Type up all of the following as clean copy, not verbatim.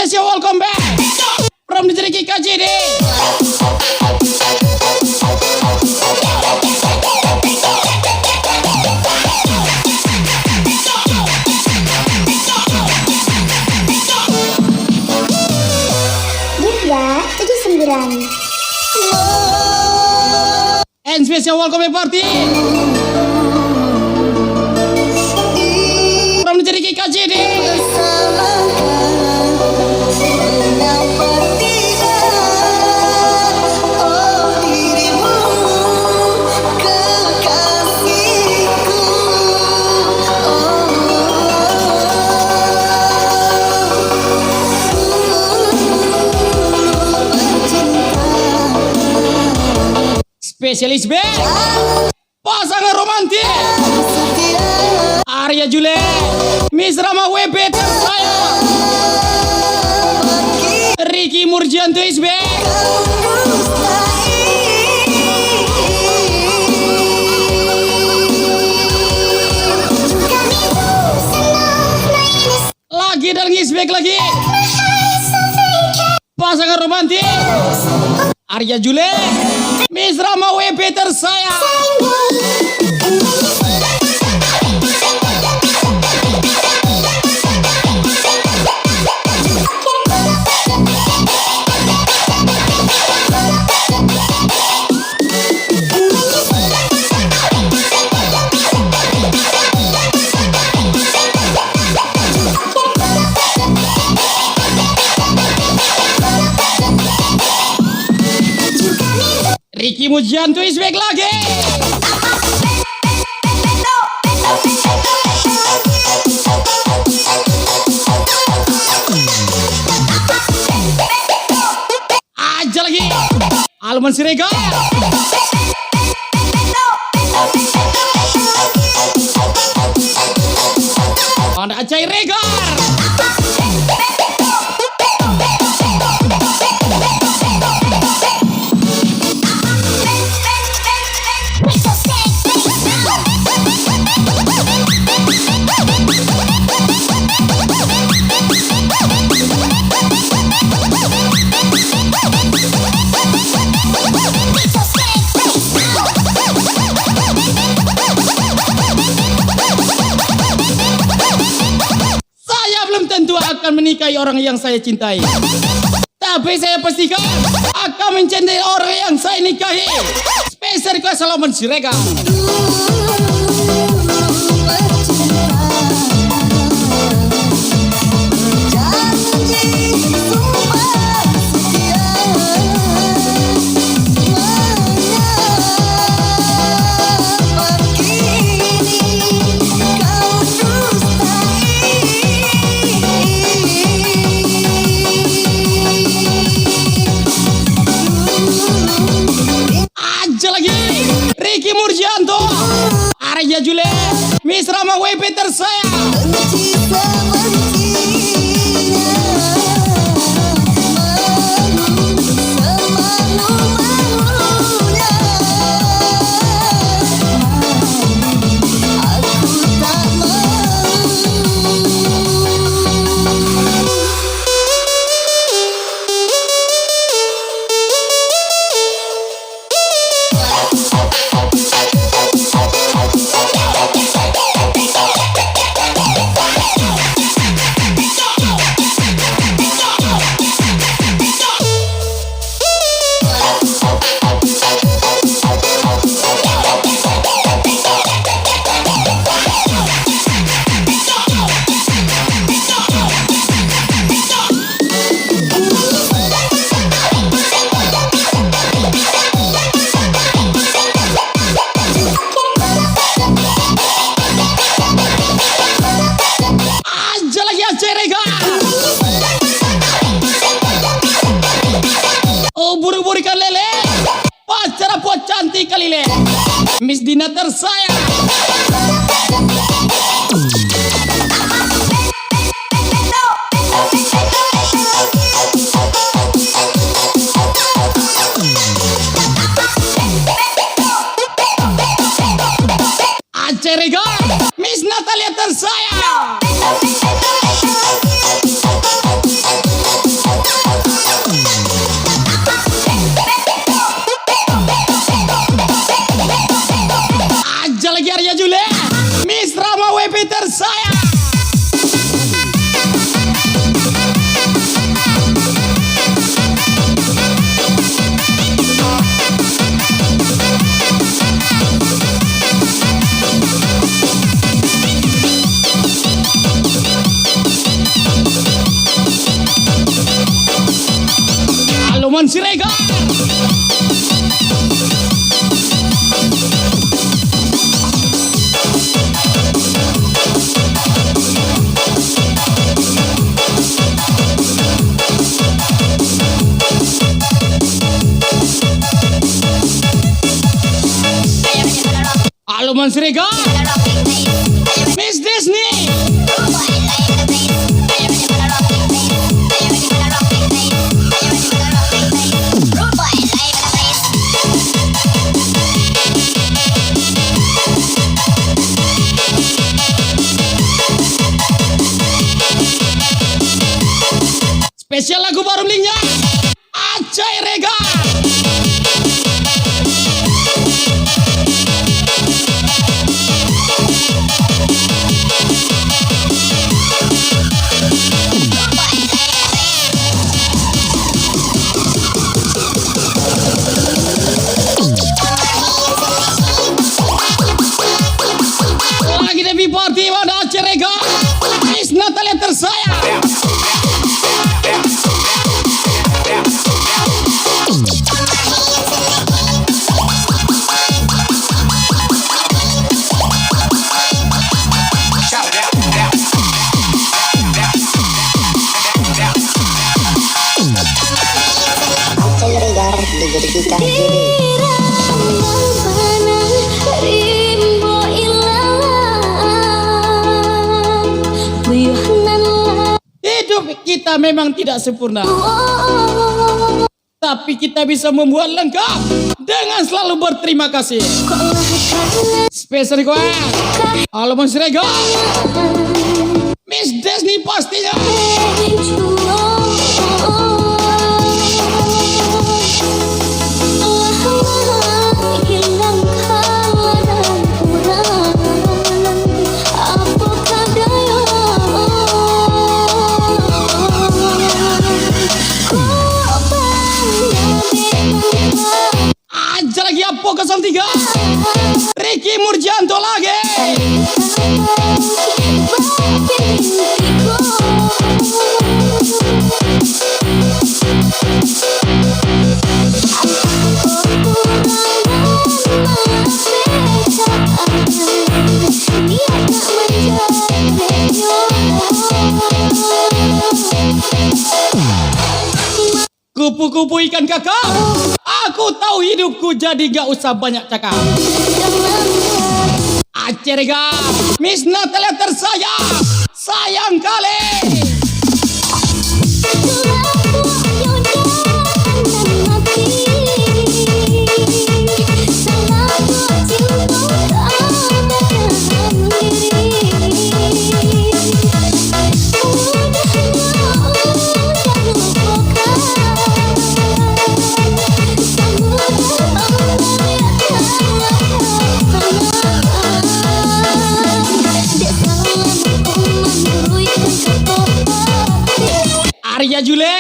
Special welcome back from the Ricky KJD. Bunda 79. And special welcome back party from the Ricky KJD. Spesialis band pasangan romantis Arya Jule Miss Rama WB tersayang Ricky Murjanto is back. Lagi dan is back lagi pasangan romantis Arya Jule Miss Rama WB tersayang. Ricky Murjanto is back lagi. Aja lagi Alman Siregar. Anda Acai Regar. Akan menikahi orang yang saya cintai, tapi saya pastikan akan mencintai orang yang saya nikahi. Spesial request Alman Siregar. Ricky Murjanto, Arya Jule, Miss Rama WB tersayang. Buru-buru ikan lele, pacara pot cantik kali le, Miss Dina tersayang. Aceh Regar, Miss Natalia tersayang. Aloman Siregar. Aloman Siregar. Miss Disney. Spesial lagu baru Lingnya Acai Rega. Lagi Devi Party pada Acai Rega. Miss Natalia tersayang. Acai Regar dijadikan jadi Hidup kita memang tidak sempurna, tapi kita bisa membuat lengkap dengan selalu berterima kasih. Spesial request Aloman Siregar, Miss Disney pastinya. Aja lagi Apo 03 Ricky Murjanto lagi. Kupu-kupu ikan kakak, aku tahu hidupku jadi gak usah banyak cakap. Acai Rega, Miss Natalia tersayang, sayang kali. Arya Jule,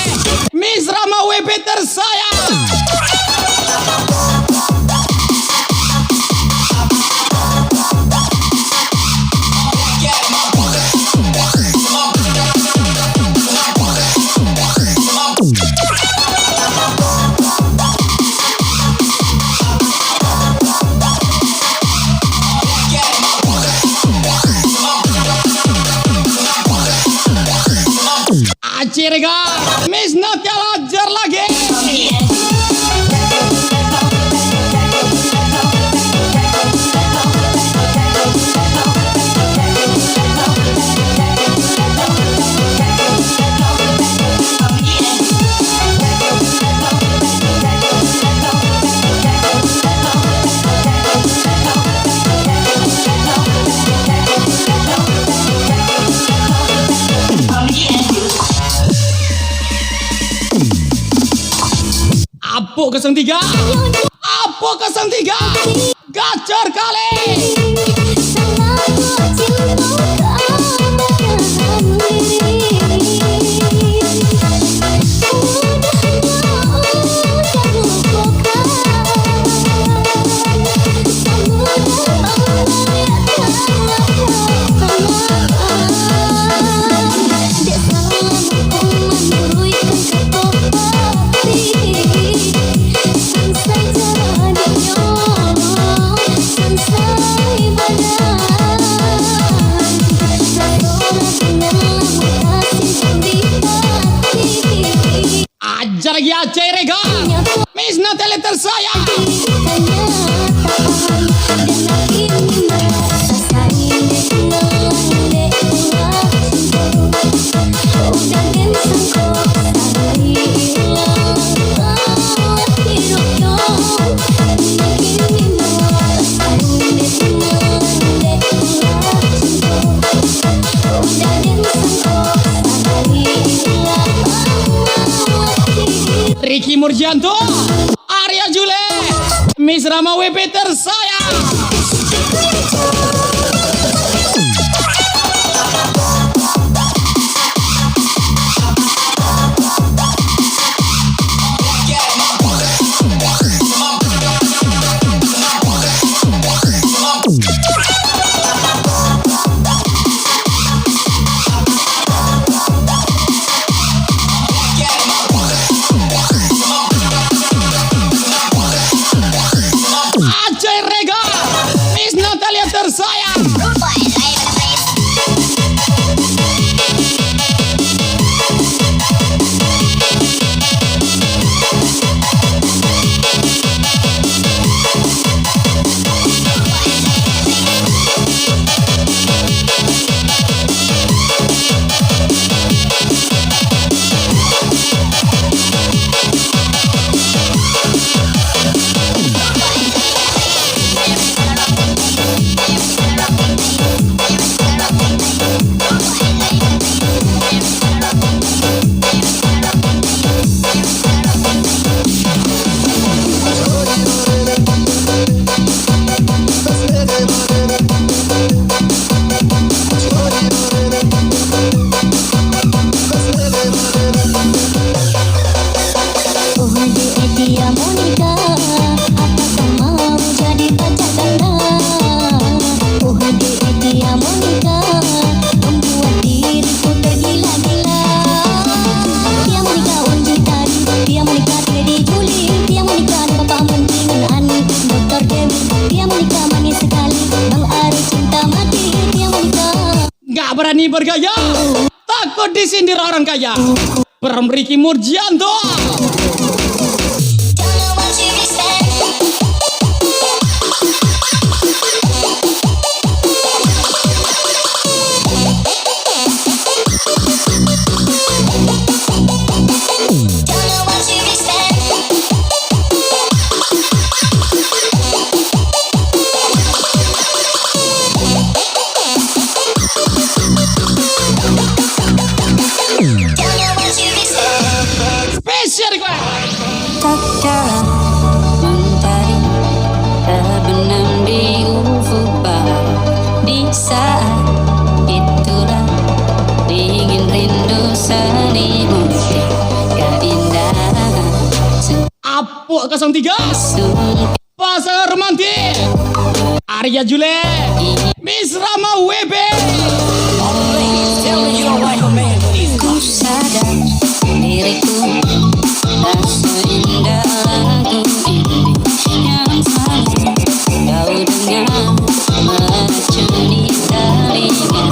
Miss Rama WP tersayang. Acai Rega, Miss Natalia ajar lagi. Apo 03, Apo 03, gacor kali. lagi Aceh Rega, Miss Natalia tersayang. Ricky Murjanto, Arya Jule, Miss Rama WP tersayang. Aceh Rega, Miss Natalia tersayang. Gak berani bergaya, takut disindir orang kaya. Ricky Murjanto. Spesial gue. Tak mentari terbenam di ufuk barat. Di saat itulah dingin rindu selimuti keindahan Apuk 03 sungguh pasangan romantis Arya Jule, Miss Rama WB. ku sadar diriku tak seindah lagu ini yang selalu kau dengar meracuni telinga.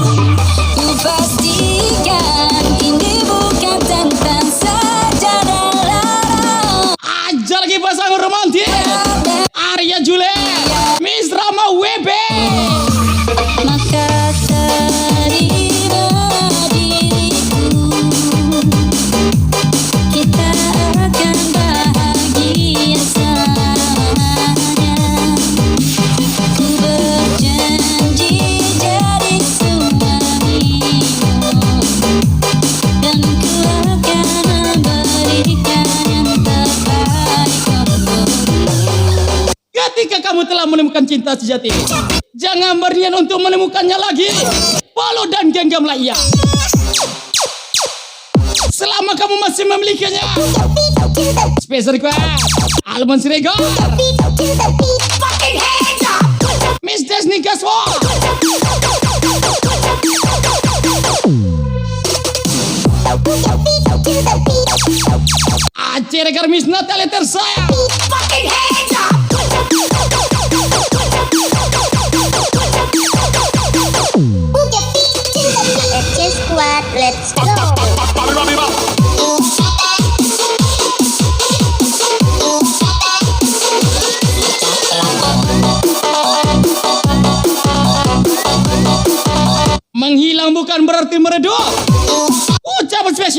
Ku pastikan ini bukan tentang saja dan lara. Aja lagi pasangan romantis Arya Jule, Miss Rama WB. Maka terimalah diriku, kita akan bahagia selamanya. Ku berjanji jadi suamimu, dan ku akan memberikan yang terbaik untukmu. Ketika kamu telah menemukan cinta sejati, jangan berniat untuk menemukannya lagi. Follow dan genggamlah ia. Selama kamu masih memilikinya. Special request Alman Siregar, Miss Desni Gaswa, Aceh Regar, Miss Natalia tersayang. FC Squad, let's go.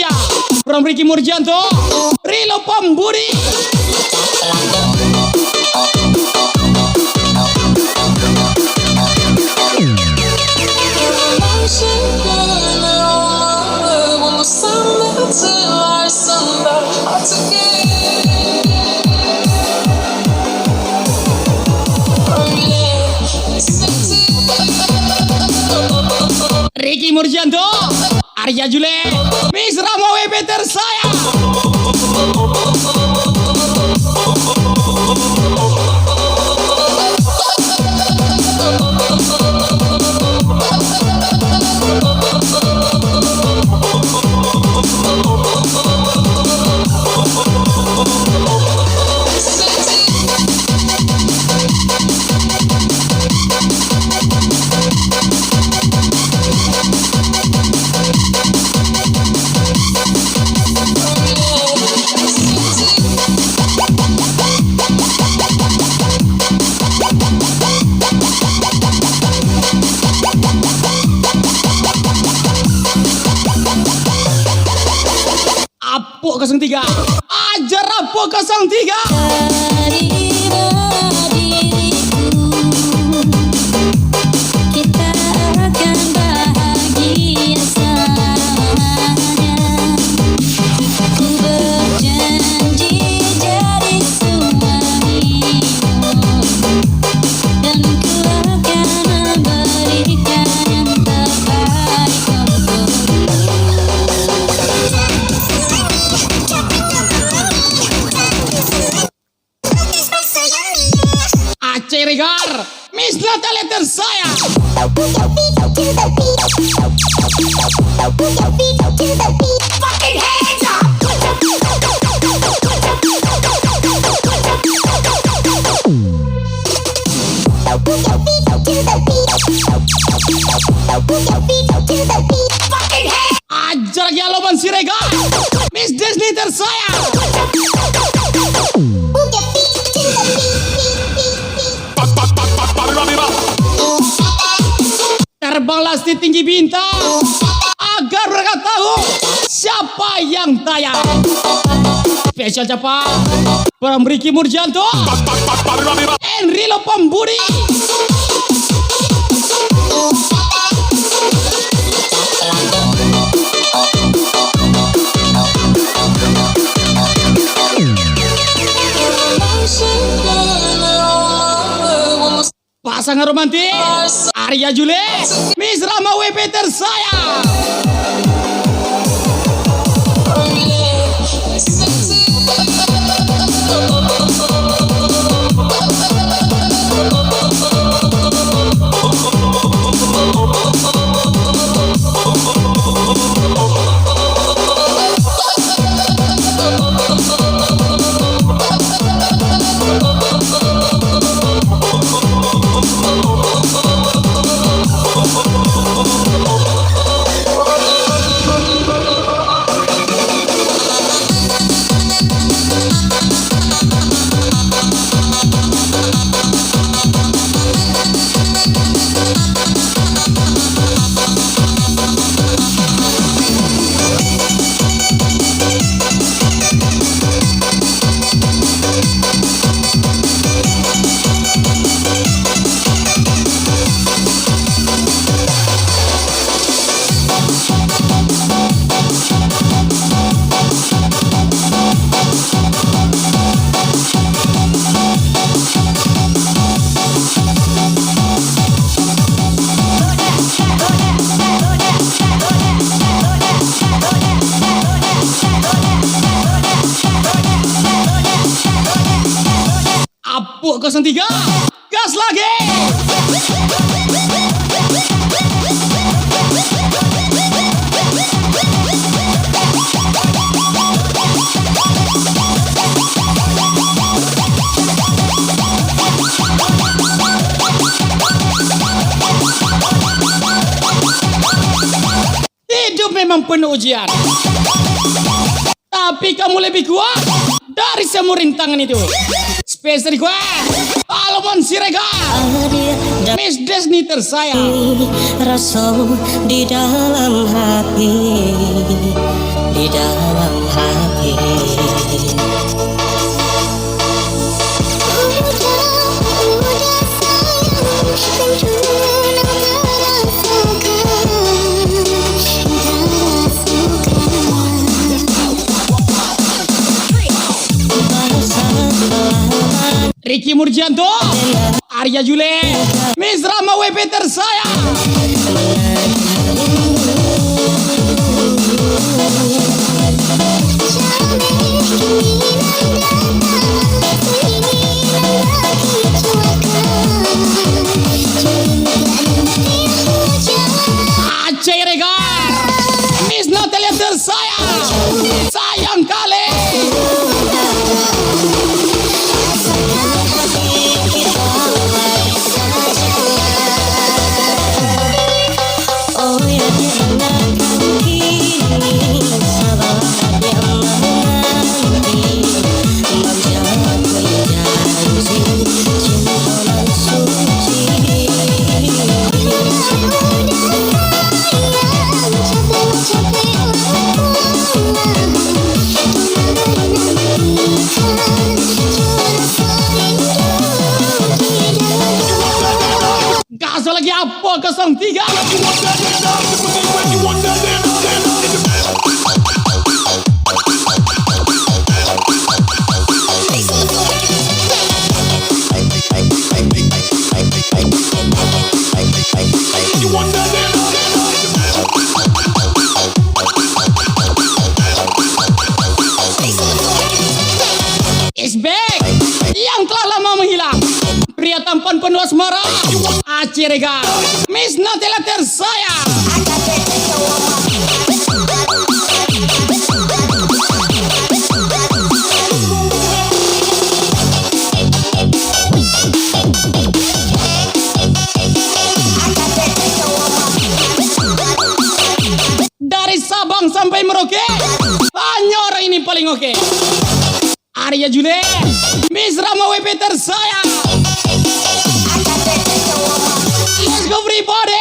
saya, From Ricky Murjanto, Rilo Pambudi. Ricky Murjanto, Arya Jule, Miss Rama Webeter saya. Apuk 03, ajar Apuk 03. Terimalah diriku, kita akan bahagia selamanya. Ku berjanji jadi suamimu, dan ku akan memberikan yang terbaik untukmu. Aceh Regar, Miss Natalia tersayang. Ajar Yaloman Siregar, Miss Disney tersayang. Terbanglah setinggi bintang agar mereka tahu siapa yang tayang. Spesial Japa, From Ricky Murjanto, Enrilo Pambudi. Pasangan romantis Arya Jule, Miss Rama Webeter saya. Apuk 03, gas lagi. Hidup memang penuh ujian, tapi kamu lebih kuat dari semua rintangan itu. Spesial request Almond Siregar, Miss Disney tersayang. Rasa di dalam hati, di dalam hati. Ricky Murjanto, Arya Jule, Miss Rama WP tersayang. Aceh Regar, Miss Natalia tersayang. Sayang kali. Oh ya jangan kini sabar yang menanti membuat janji cinta nan suci. Gas lagi apa 03. Is back yang telah lama menghilang. Pria tampan penuh asmara, Aceh Regar, Miss Natalia tersayang. Dari Sabang sampai Merauke, hanya orang ini paling oke. Arya Jule, Miss Rama WP tersayang. Let's go everybody.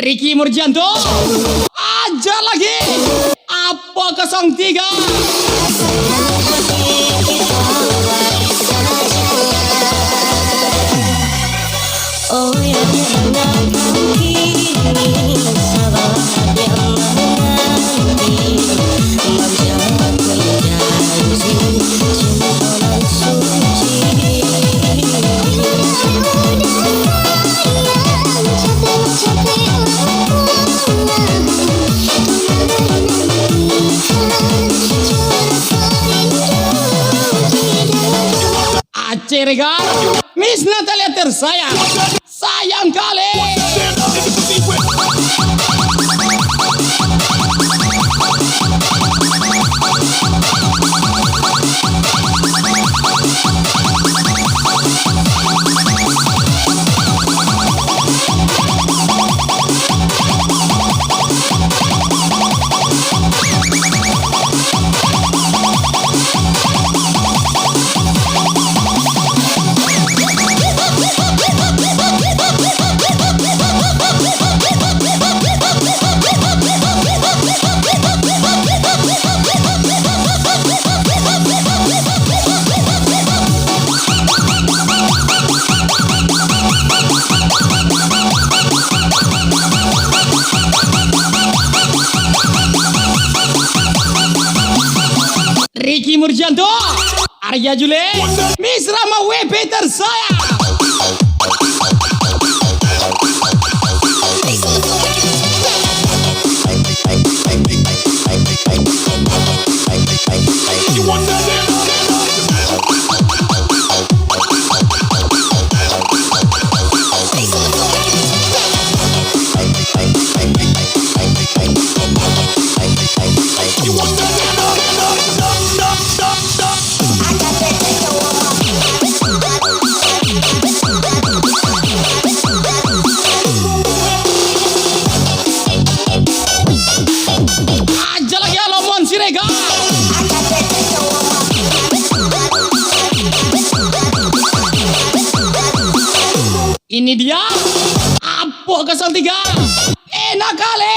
Ricky Murjanto, ajar lagi. Apa 03? Oh ya jangan kini sabar yang menanti membuat janji cinta nan suci. Aceh Regar, Miss Natalia tersayang. Sayang kali. Ricky Murjanto, Arya Jule, Miss Rama WP tersayang. Aja lagi Alomon Siregar. Ini dia Apo 03. Enak kali.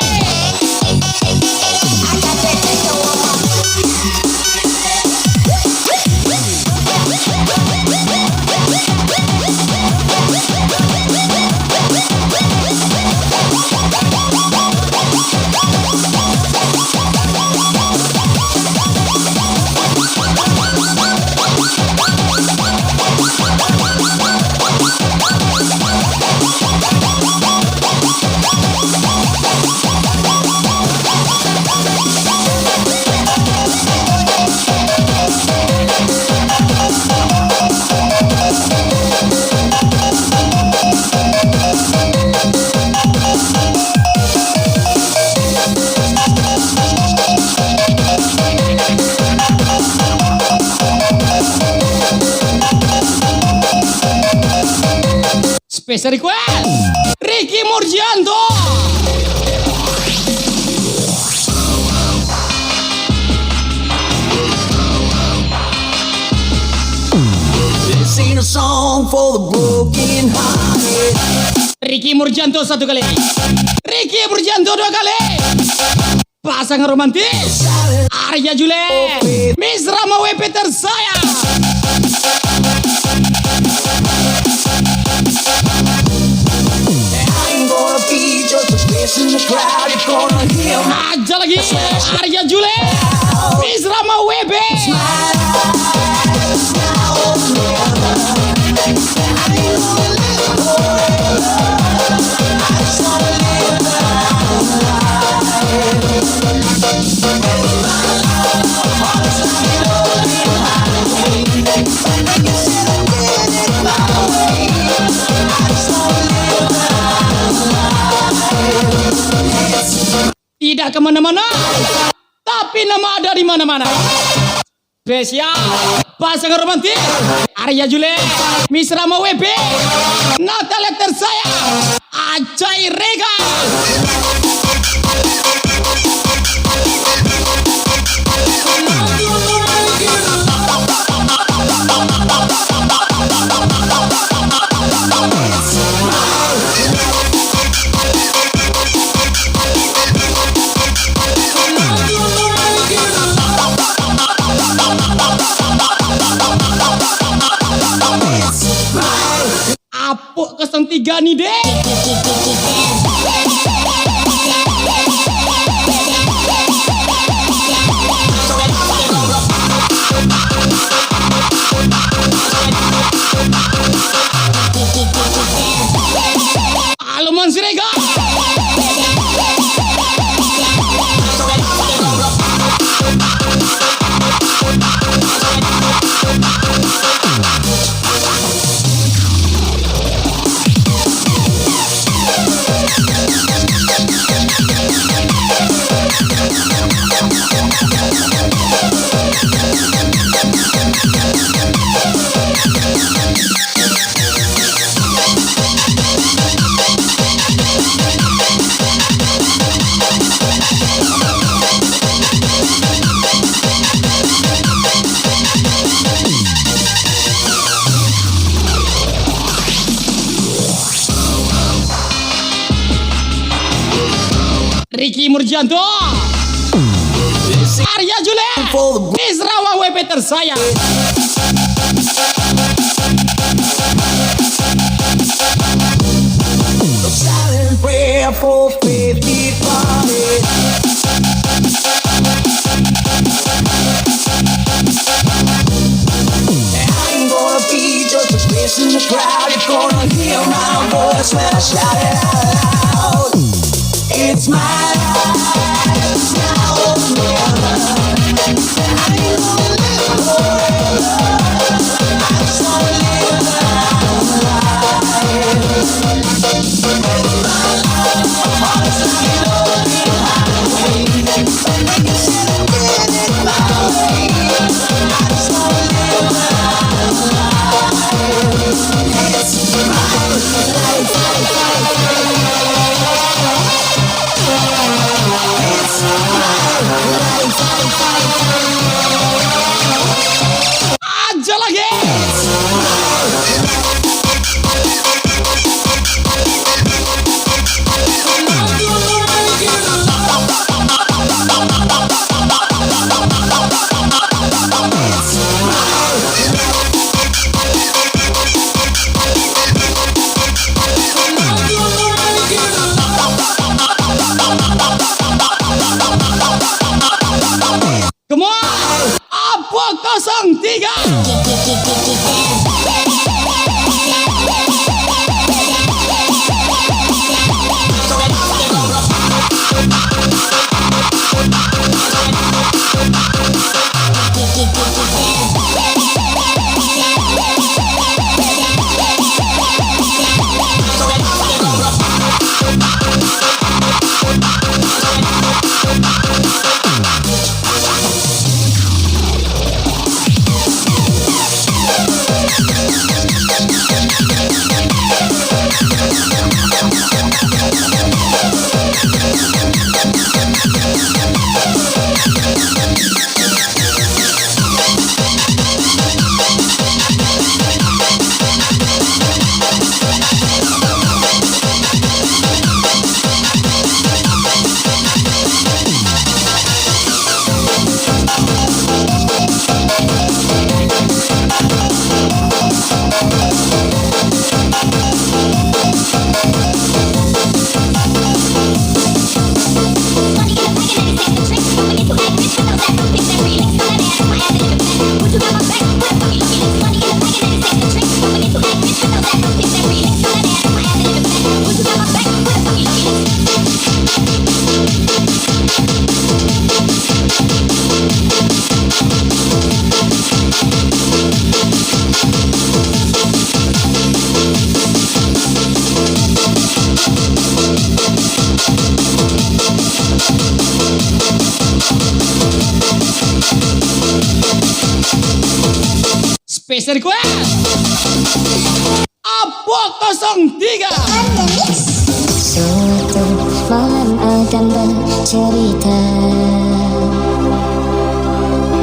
Special request Ricky Murgianto. This ain't a song for the broken hearted. Ricky Murgianto satu kali. Ricky Murgianto dua kali. Pasangan romantis Arya Jule, Miss Rama WP tersayang. I'm gonna be just a face in the crowd. You're gonna hear my Aja lagi Arya Jule, Miss Rama WP. Tidak kemana-mana, tapi nama ada di mana-mana. Spesial pasangan romantis Arya Jule, Miss Rama WP, Natalia tersayang Acai Rega. Apuk 03 nih deh. Alomon Siregar. Ricky Murgianto, Arya Jule, Miss Rawa WP tersayang. silent prayer for faith departed. voice when I shout it out loud. It's my life now or never. I ain't gonna live forever. I just wanna live my life. My heart's like an open highway. Make it sound good in my way. I just wanna live my life. It's Aja lagi. Come on. Apa 03? Special request. Apa 03? Suatu malam akan bercerita,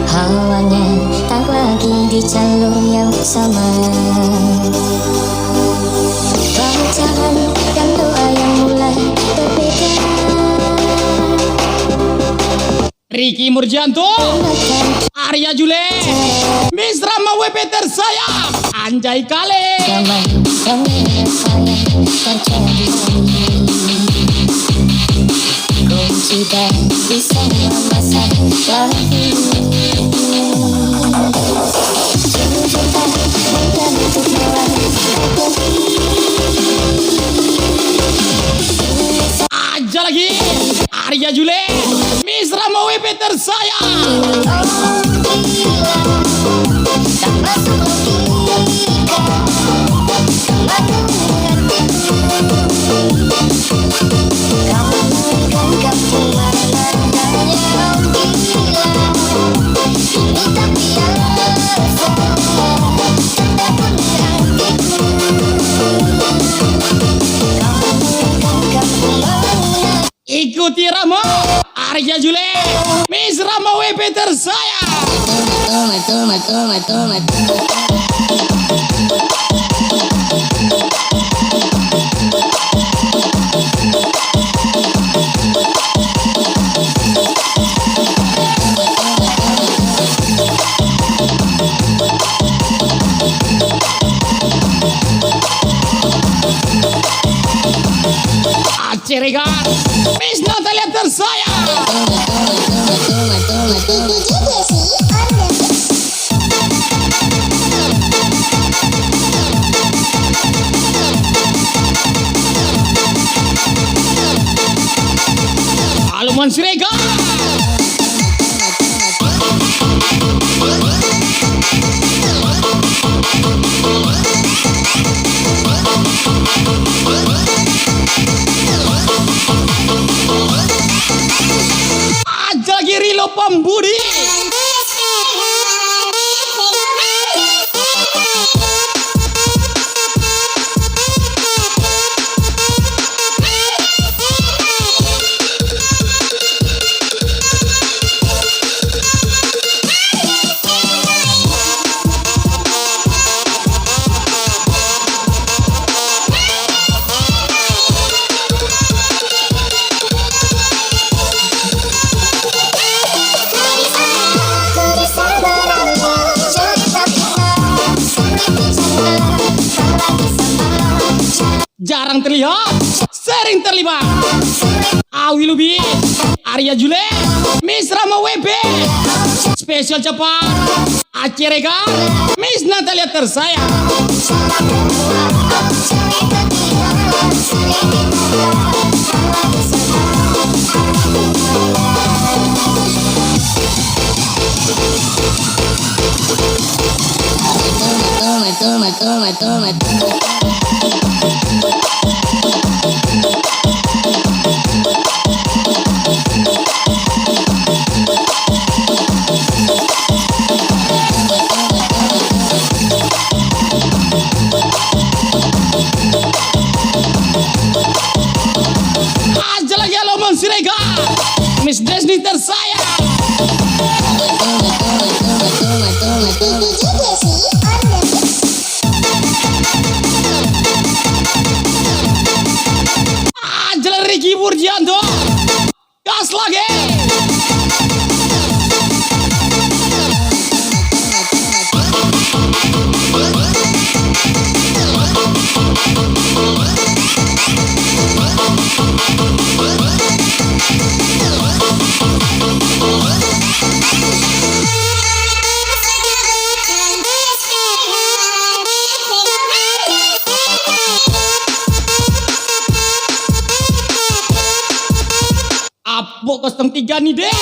hawanya tak lagi di jalur yang sama. Bacaan dan doa yang mulai berbeda. Ricky Murjanto, Arya Jule, Miss Rama WP tersayang, Anjay Kale. Zaman yang sayang terjadi. Kunci dari semua masalah ini. Cinta dan untuk Aja lagi, Arya Jule, Miss Rama WP tersayang. tak masuk logika. Kamu menganggap cuma nadanya gila. Ini tak biasa, tanda pun hatiku. Kamu menganggap cuma. Ikuti Rama, Arya Jule, Miss Rama WP tersayang. Toma. Ciregan, Miss Natalia tersayang. Monsrega. Aja giri lo pembudi. Jarang terlihat, sering terlibat. Awi Lubi, Arya Jule, Miss Rama WP, spesial cepat, Aceh Rega, Miss Natalia tersayang. Aja lagi halo Monsrega, Miss Desni tersayang. Aja Ricky Burjianto, gas lagi. Apo 03 nih deh.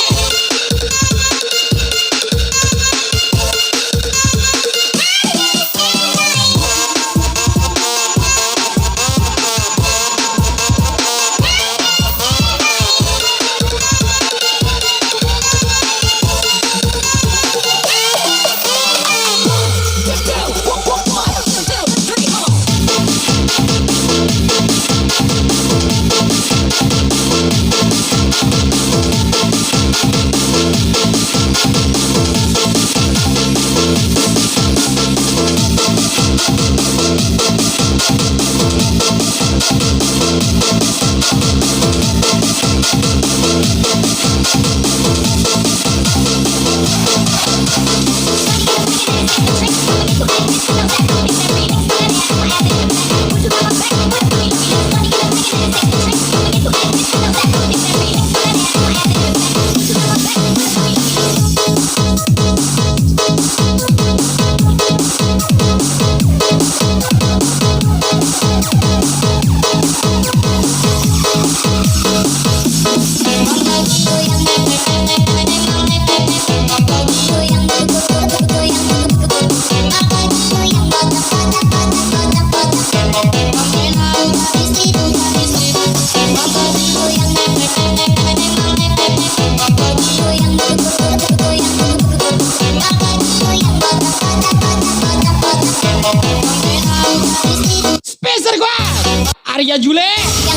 Arya Jule,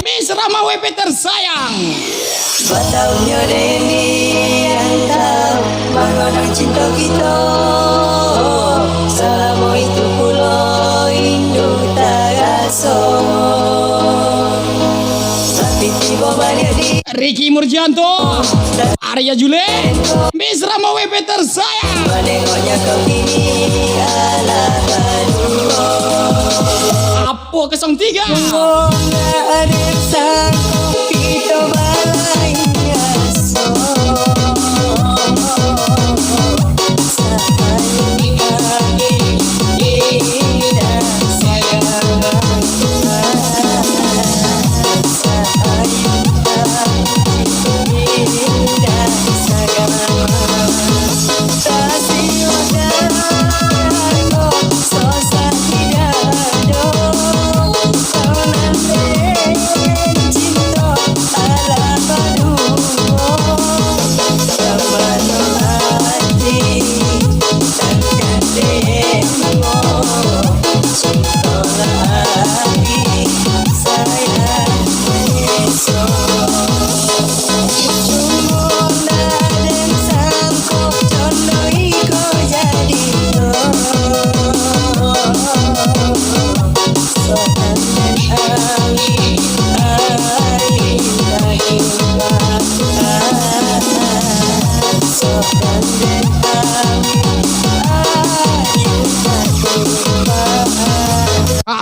Miss Rama WP tersayang. Bataunya Deni yang tahu bagaimana cinta kita. Selama itu pulau Indo Tagaso. Tapi tiba balik di Ricky Murjianto, Arya Jule, Miss Rama WP tersayang. menengoknya kau ini ala kedua. Apo 03. Nggak ada sangkut kita balainya so.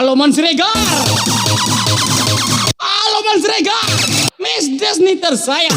Aloman Siregar. Aloman Siregar. Miss Desni tersayang.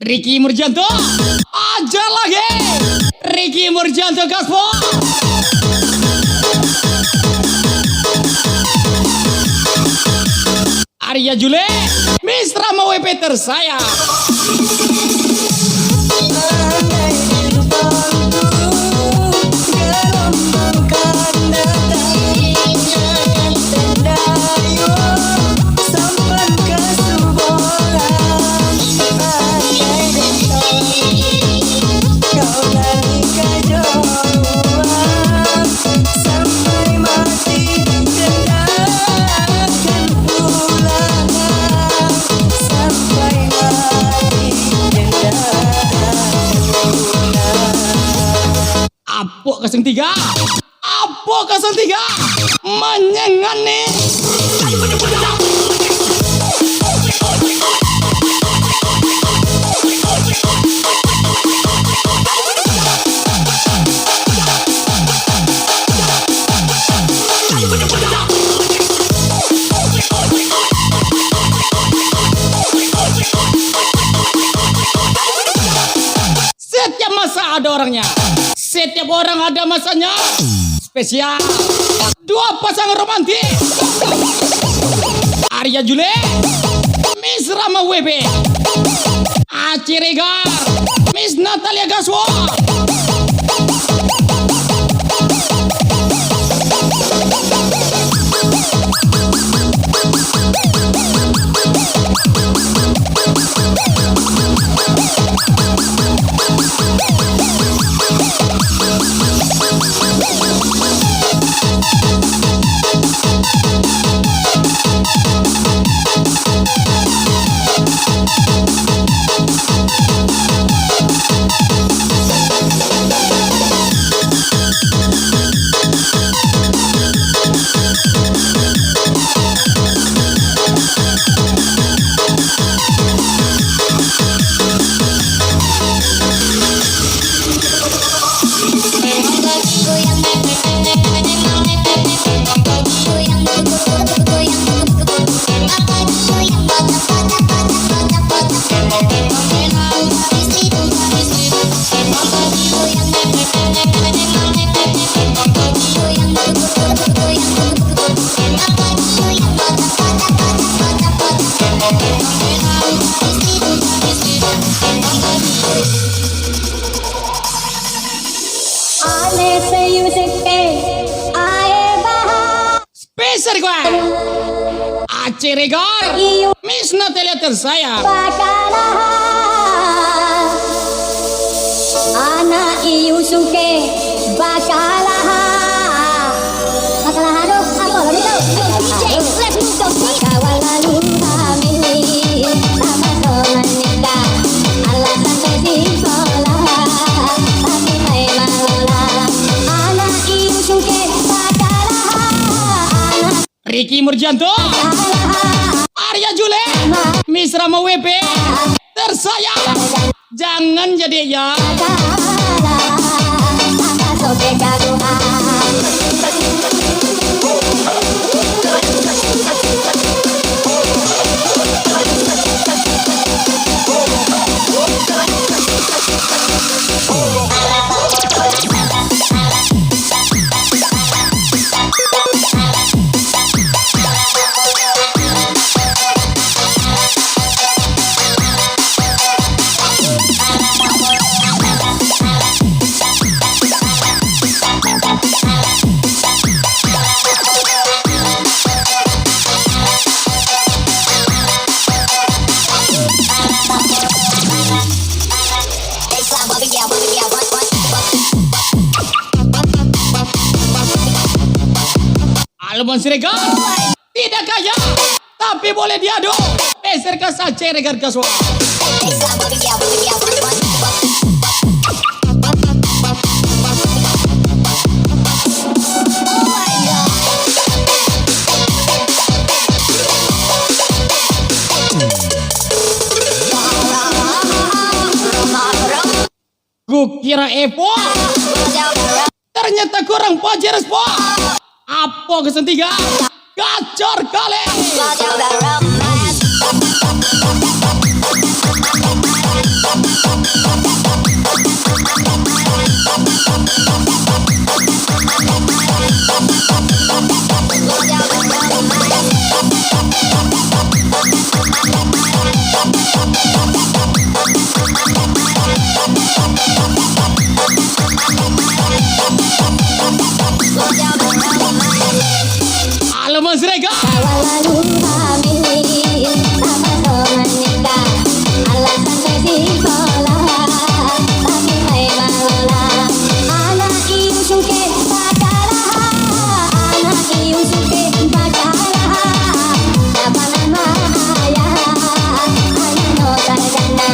Ricky Murjanto, ajar lagi. Ricky Murjanto gaspol. Arya Jule, Miss Rama WP tersayang. Andai gerbangku gelombang kan datang, jangan terdayung sampai ke Subolang. Andai datang kau lari ke Jombang, sampai mati dendakan pulangan, sampai mati dendakan pulangan. Apok 03, Apok 03, menyengani. Setiap masa ada orangnya. Setiap orang ada masanya. Spesial. Dua pasangan romantis. Arya Jule, Miss Rama WB. Aci Regar, Miss Natalia Gaswal. Spesial request Aci Regar, Miss Natalia tersayang. Anak iu suke bakalaha aduh apa lagi tau kawan lalu kami sama teman nikah alasan di sekolah tapi memang lelah. Anak iu suke bakalaha Ricky Murjanto, Arya Jule, Miss Rama WP tersayang. Jangan jadi ya. Alman Siregar tidak kaya, tapi boleh diadu. Peser ke sace regar kaswa. Kukira Epo, ternyata kurang pajar po. Apa kesentiga? Gacor kali. Alman Siregar. Lalu hamil, tanpa menikah, alasan sekolah, tapi mai malola. Anak iu suke bakalah, anak iu suke bakalah. Siapa nama ayah, anak no sarjana,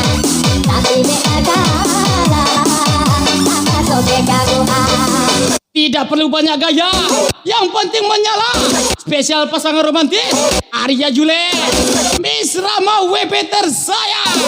tapi beka kalah, apa sobe kaguhan. Tidak perlu banyak gaya, yang penting menyala. Spesial pasangan romantis Arya Jule, Miss Rama WP tersayang.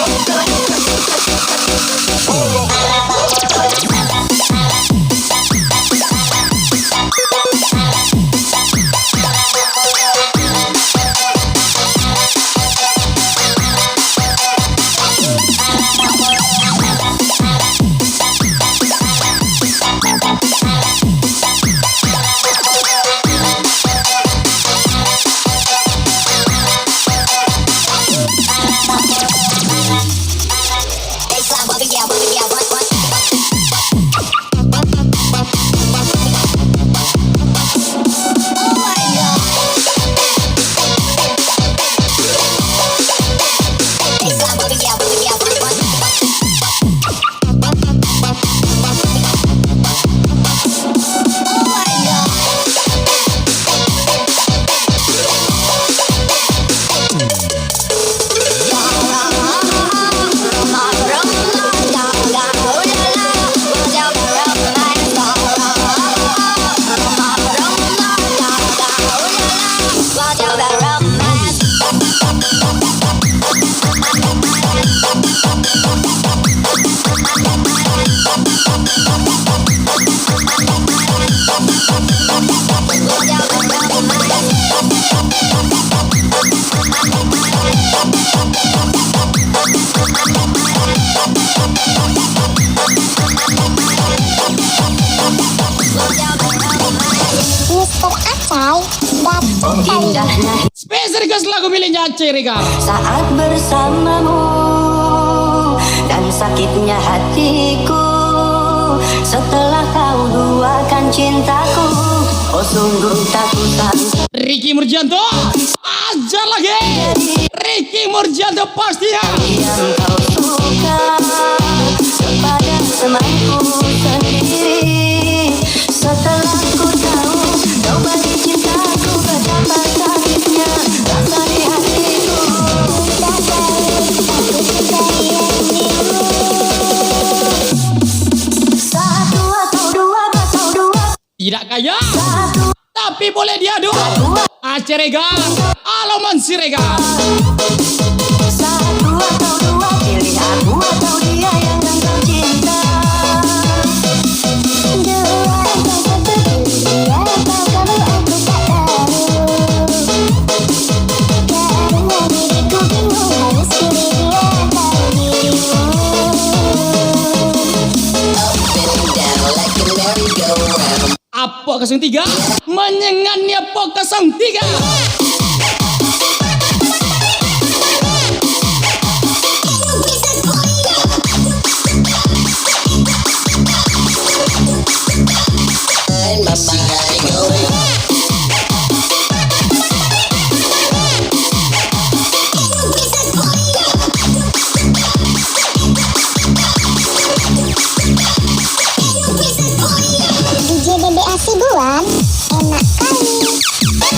Indahnya Spesial ke lagu miliknya Aceh Regar. saat bersamamu dan sakitnya hatiku setelah kau duakan cintaku. Oh sungguh tak kusangka Ricky Murjanto, ajar lagi. Ricky Murjanto pastinya. yang kau suka kepada temanku sendiri. Setelah ku tahu kau bagi cintaku, betapa sakitnya rasa di hatiku. Satu atau dua Tidak kaya, tapi boleh diadu. Aceh Regar, Alman Siregar. Satu atau dua, pilih aku atau dia yang engkau cinta. dua atau satu, dia atau kamu aku tak tahu. Karena diriku bingung harus pilih dia atau dirimu. Apa kesang tiga? Menyengannya apa kesang tiga? DJ Dede Asibuan, enak kali.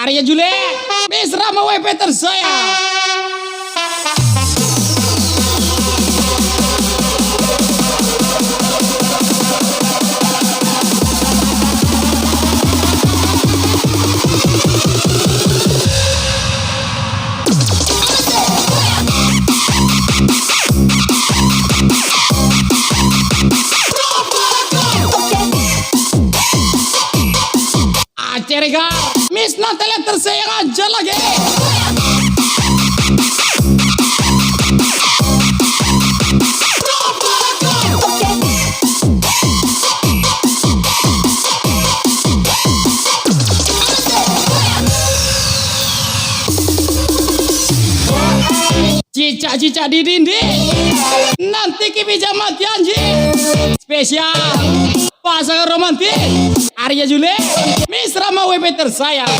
Arya Jule, Miss Rama WP tersayang. Acerega, Miss Natalia tersayang aja lagi. Cica-cica di dinding, nanti bisa mati anjing. Spesial pasangan romantis Arya Jule, Miss Rama WP tersayang.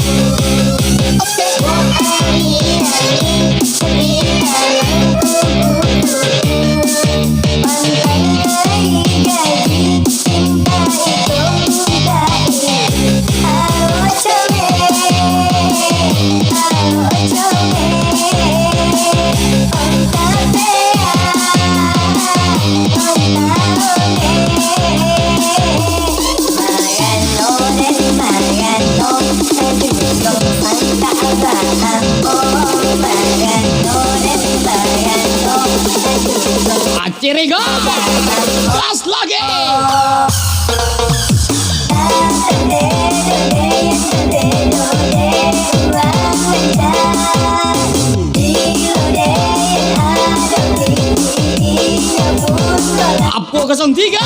Aciriga, gas lagi. Apo 03.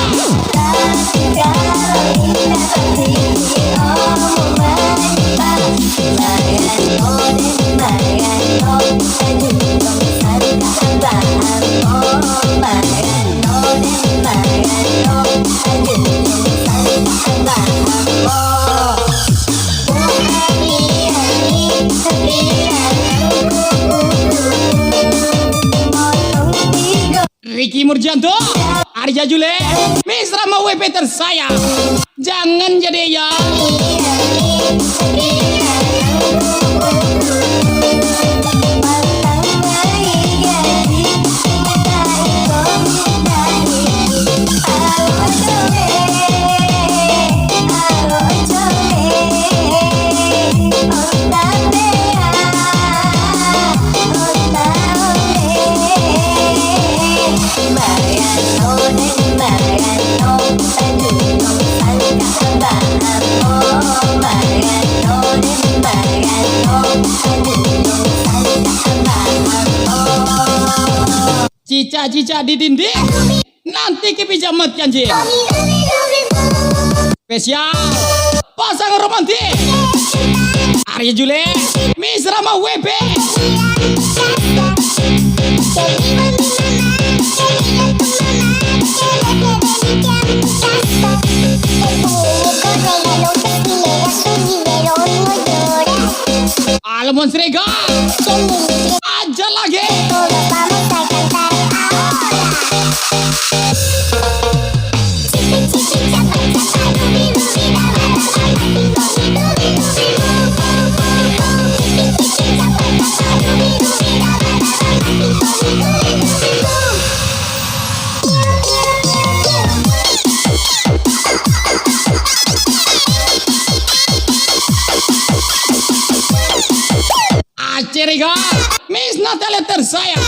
Ricky Murjanto, Arya Jule, Miss Rama WP tersayang. Jangan jadi ya. Cica-cica di dinding, nanti bisa mati anjing. Spesial pasangan romantis Arya Jule, Miss Rama WP. Almond Srega, aja lagi. Aciriga, Miss Natalia tersayang.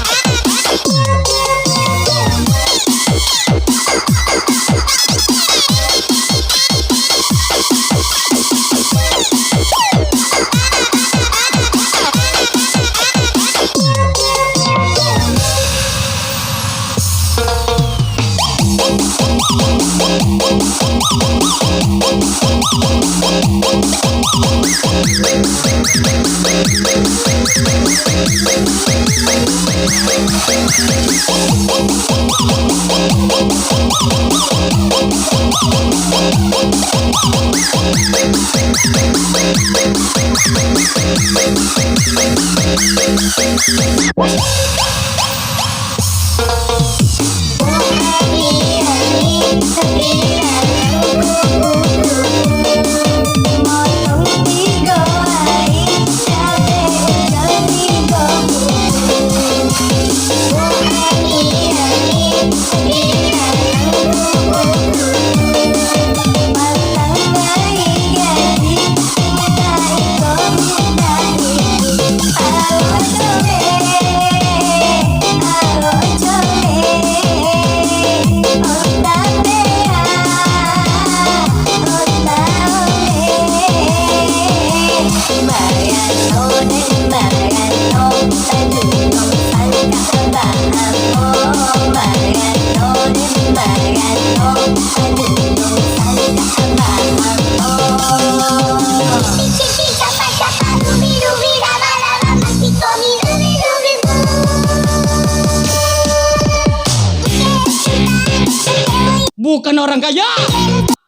Bukan orang kaya,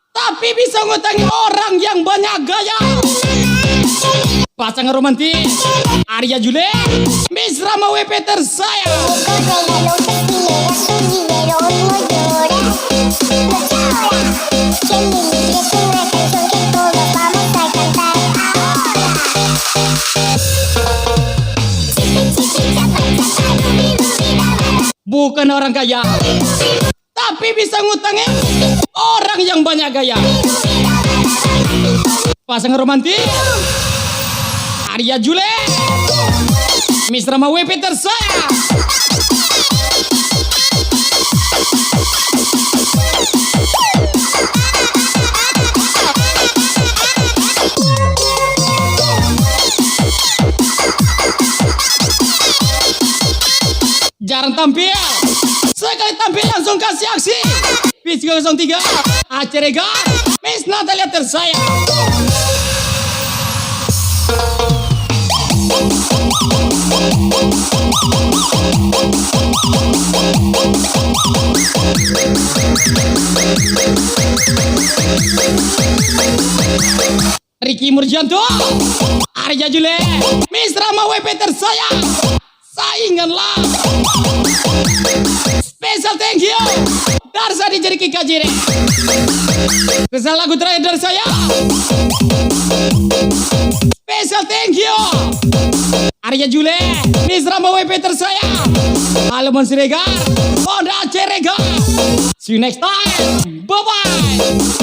tapi bisa ngutangi orang yang banyak gaya. Pasangan romantis Arya Jule, Miss Rama WP tersayang. Bukan orang kaya, tapi bisa ngutangin orang yang banyak gaya. Pasangan romantis Arya Jule, Miss Rama WP tersayang. Jarang tampil, sekali tampil langsung kasih aksi. Pitch 03 Aceh Regar, Miss Natalia tersayang. Ricky Murjanto, Arya Jule, Miss Rama WP tersayang. Sainganlah. Special thank you Darsa di Jeriki Kajire. Kesal lagu terakhir dari saya. Special thank you Arya Jule, Miss Rama WP tersayang. Halo Mas Regar, Honda Aceh Regar. See you next time. Bye bye.